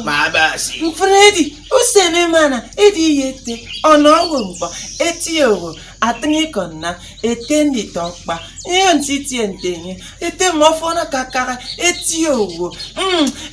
Mabasi. Freddy, usene mana, edi yete, onowumba, eti ewo, atni konna, etendi tokpa, yon titi entenye, ete mofona kakara, eti ewo.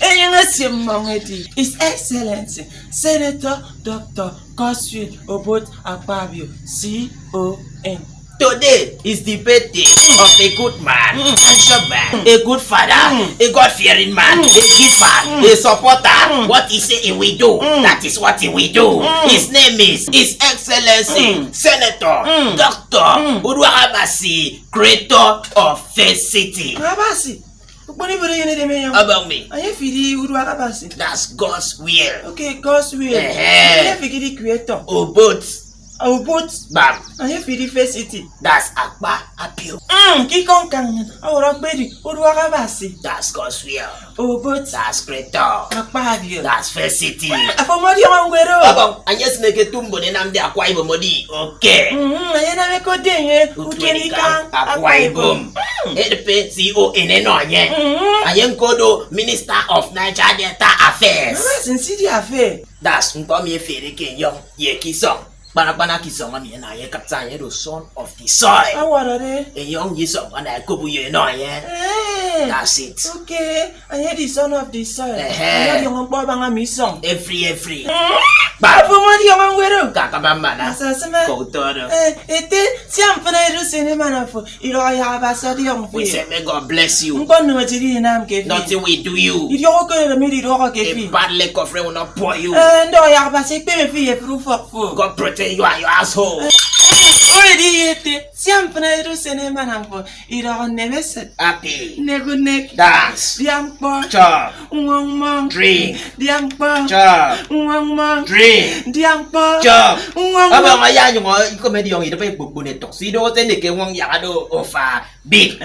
Eyenga siemongedi. His Excellency, Senator Dr. Godswill Obot Akpabio, C.O.N. Today is the birthday of a good man, handsome man, a good father, a God-fearing man, a giver, a supporter. What he say he will do, that is what he will do. His name is His Excellency, Senator Dr. Uduagabasi, creator of First City. Abasi, About me, I feel Uduagabasi. that's God's will. Okay, God's will. Eh. I feel the creator. Obot, Obot, bam, I feel the First City. that's Akpa Appeal. Kikon kan, our baby, Uduagabasi. That's God's will. Obot, That's creator. Akpabio. That's First City. Afomodi Amangwero. Abang, anyes neke tumbo ne namde Akwa Ibom modi. Okay. Ayena meko denye, Utwenika Akwa Ibom. EDP CEO enenonye. Ayen kodo Minister of Niger Delta Affairs. Sincere affair. That's Nkomi Efere Kenyong ye kisong. Banakbana kisong ami na ye kaptan ye the son of the soil. Awarare. A young yisong and I kobu ye no ye. That's it. Okay, I hear the son of the soil. Eh. I young boy banga mi song. Every. Afomodi Amangwero. Kakamama na. Asasema. Koutoro. Ete si amfana iru cinema na fo. Ilo ya basadi young We fi. say may God bless you. Mkono wajiri nam kefi. Nothing will do you. Ilo ko le mi ilo ko A kefi. bad leg of rain will not pour you. Ndo ya basi pe me fi e proof of. God protect you and your asshole. Already yete. Si amfana iru cinema na fo. Ilo nemeset. Happy. Negunek. Dance. Diampo. Chop. Ngong Drink. Diampo. Chop. Ngong Drink. Diampo. Chop. Ngong Abang ayah yung comedy yung ito pa yung bukbunet toxido tende ke wong yakado ofa big.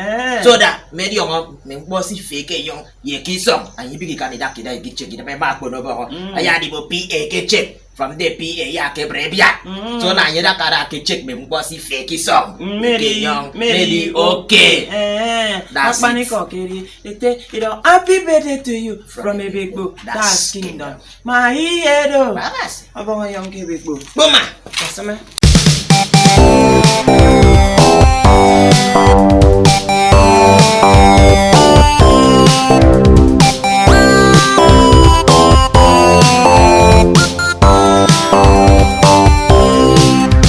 So that medi yung bossy fake yung ye kisong ang ibig kanida kida giche kida may makbo no ba ayah di mo PA ke check from the PA ya ke brebia. So na yeda kara ke check me bossy fake kisong. Medi okay. That's That's it. it. Ete, happy birthday to you from a big book. That's That's kingdom. My hero. Babas. Abang ayang ke big book. Buma. Kasama.